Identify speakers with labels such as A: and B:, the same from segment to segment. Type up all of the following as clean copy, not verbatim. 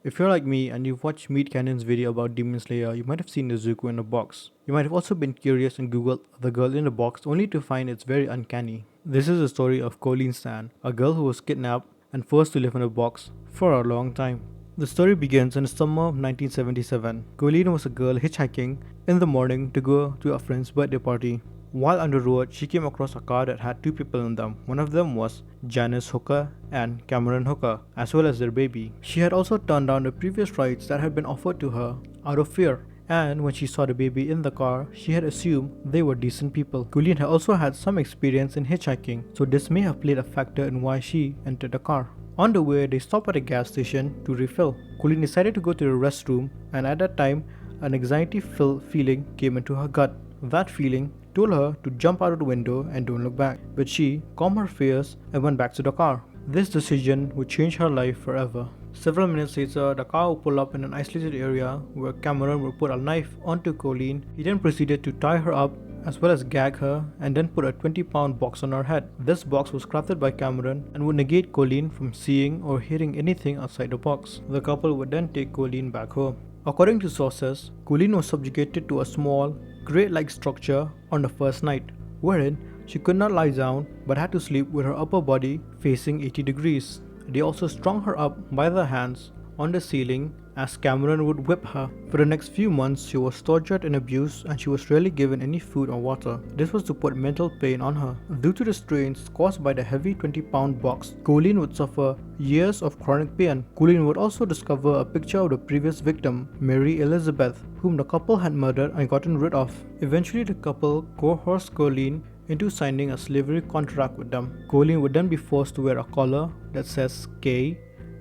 A: If you're like me and you've watched Meat Cannon's video about Demon Slayer, you might have seen the Zuko in a box. You might have also been curious and googled the girl in the box only to find it's very uncanny. This is the story of Colleen Stan, a girl who was kidnapped and forced to live in a box for a long time. The story begins in the summer of 1977. Colleen was a girl hitchhiking in the morning to go to a friend's birthday party. While on the road, she came across a car that had two people in them. One of them was Janice Hooker and Cameron Hooker, as well as their baby. She had also turned down the previous rides that had been offered to her out of fear. And when she saw the baby in the car, she had assumed they were decent people. Colleen had also had some experience in hitchhiking, so this may have played a factor in why she entered the car. On the way, they stopped at a gas station to refill. Colleen decided to go to the restroom, and at that time, an anxiety-filled feeling came into her gut. That feeling told her to jump out of the window and don't look back, but she calmed her fears and went back to the car. This decision would change her life forever. Several minutes later, the car would pull up in an isolated area where Cameron would put a knife onto Colleen. He then proceeded to tie her up as well as gag her and then put a 20-pound box on her head. This box was crafted by Cameron and would negate Colleen from seeing or hearing anything outside the box. The couple would then take Colleen back home. According to sources, Colleen was subjugated to a small, grate-like structure on the first night, wherein she could not lie down but had to sleep with her upper body facing 80 degrees. They also strung her up by the hands on the ceiling as Cameron would whip her. For the next few months, she was tortured and abused and she was rarely given any food or water. This was to put mental pain on her. Due to the strains caused by the heavy 20-pound box, Colleen would suffer years of chronic pain. Colleen would also discover a picture of the previous victim, Mary Elizabeth, whom the couple had murdered and gotten rid of. Eventually, the couple coerced Colleen into signing a slavery contract with them. Colleen would then be forced to wear a collar that says K,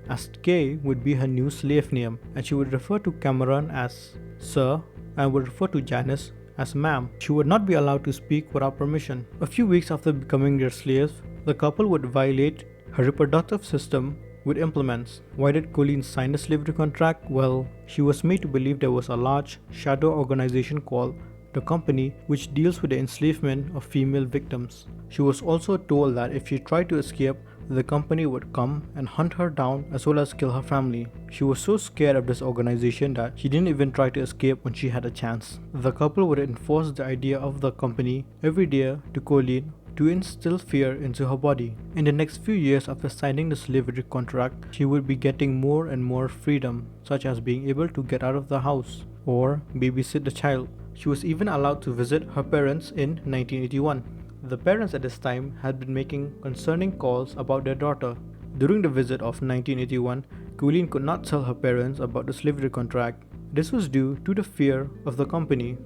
A: as K would be her new slave name, and she would refer to Cameron as Sir and would refer to Janice as Ma'am. She would not be allowed to speak without permission. A few weeks after becoming their slaves, the couple would violate her reproductive system with implements. Why did Colleen sign the slavery contract? Well, she was made to believe there was a large shadow organization called the Company, which deals with the enslavement of female victims. She was also told that if she tried to escape, the company would come and hunt her down as well as kill her family. She was so scared of this organization that she didn't even try to escape when she had a chance. The couple would enforce the idea of the company every day to Colleen to instill fear into her body. In the next few years after signing the slavery contract, she would be getting more and more freedom, such as being able to get out of the house or babysit the child. She was even allowed to visit her parents in 1981. The parents at this time had been making concerning calls about their daughter. During the visit of 1981, Colleen could not tell her parents about the slavery contract. This was due to the fear of the company.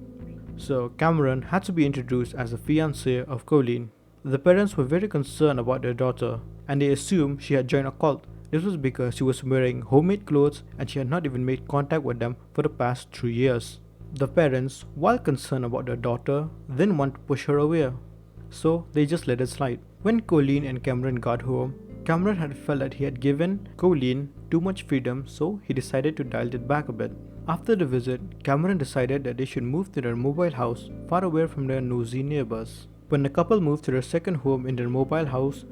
A: So Cameron had to be introduced as the fiancé of Colleen. The parents were very concerned about their daughter, and they assumed she had joined a cult. This was because she was wearing homemade clothes and she had not even made contact with them for the past 3 years. The parents, while concerned about their daughter, didn't want to push her away, so they just let it slide. When Colleen and Cameron got home, Cameron had felt that he had given Colleen too much freedom, so he decided to dial it back a bit. After the visit, Cameron decided that they should move to their mobile house far away from their nosy neighbors. When the couple moved to their second home in their mobile house,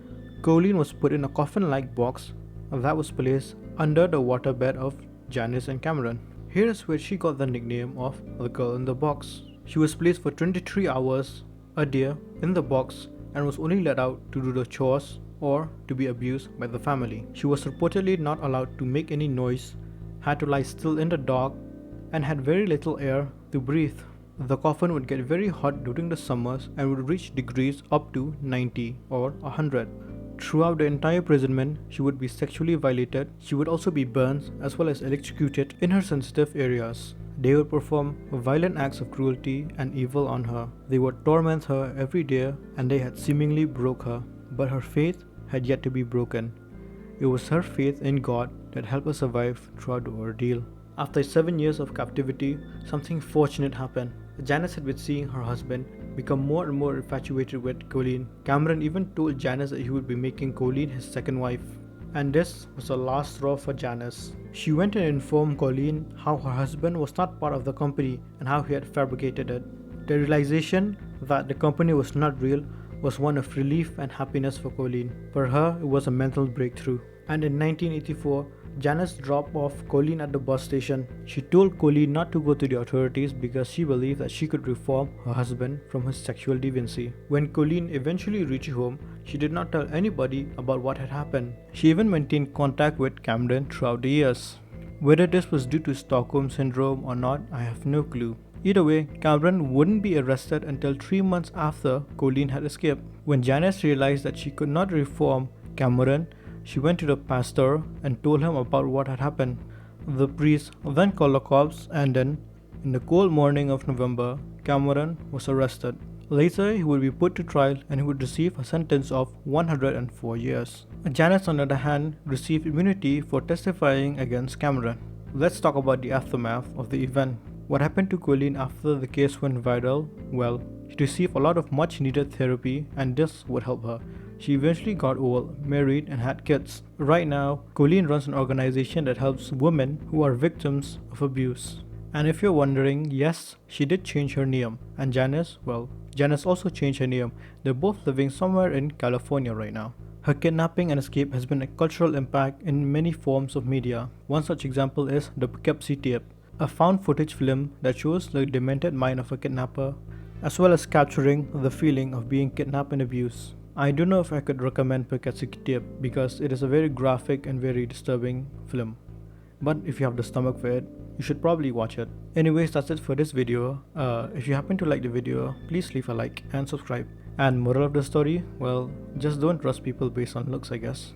A: Colleen was put in a coffin-like box that was placed under the waterbed of Janice and Cameron. Here is where she got the nickname of the girl in the box. She was placed for 23 hours a day in the box and was only let out to do the chores or to be abused by the family. She was reportedly not allowed to make any noise, had to lie still in the dark, and had very little air to breathe. The coffin would get very hot during the summers and would reach degrees up to 90 or 100. Throughout the entire imprisonment, she would be sexually violated. She would also be burned as well as electrocuted in her sensitive areas. They would perform violent acts of cruelty and evil on her. They would torment her every day and they had seemingly broke her. But her faith had yet to be broken. It was her faith in God that helped her survive throughout the ordeal. After 7 years of captivity, something fortunate happened. Janice had been seeing her husband become more and more infatuated with Colleen. Cameron even told Janice that he would be making Colleen his second wife. And this was the last straw for Janice. She went and informed Colleen how her husband was not part of the company and how he had fabricated it. The realization that the company was not real was one of relief and happiness for Colleen. For her, it was a mental breakthrough. And in 1984, Janice dropped off Colleen at the bus station. She told Colleen not to go to the authorities because she believed that she could reform her husband from his sexual deviancy. When Colleen eventually reached home, she did not tell anybody about what had happened. She even maintained contact with Cameron throughout the years. Whether this was due to Stockholm Syndrome or not, I have no clue. Either way, Cameron wouldn't be arrested until 3 months after Colleen had escaped. When Janice realized that she could not reform Cameron, she went to the pastor and told him about what had happened. The priest then called the cops, and then, in the cold morning of November, Cameron was arrested. Later, he would be put to trial and he would receive a sentence of 104 years. Janice, on the other hand, received immunity for testifying against Cameron. Let's talk about the aftermath of the event. What happened to Colleen after the case went viral? Well, she received a lot of much needed therapy and this would help her. She eventually got old, married, and had kids. Right now, Colleen runs an organization that helps women who are victims of abuse. And if you're wondering, yes, she did change her name. And Janice, well, Janice also changed her name. They're both living somewhere in California right now. Her kidnapping and escape has been a cultural impact in many forms of media. One such example is the Poughkeepsie Tape, a found footage film that shows the demented mind of a kidnapper, as well as capturing the feeling of being kidnapped and abused. I don't know if I could recommend Poughkeepsie Tape because it is a very graphic and very disturbing film. But if you have the stomach for it, you should probably watch it. Anyways, that's it for this video. If you happen to like the video, please leave a like and subscribe. And moral of the story, well, just don't trust people based on looks, I guess.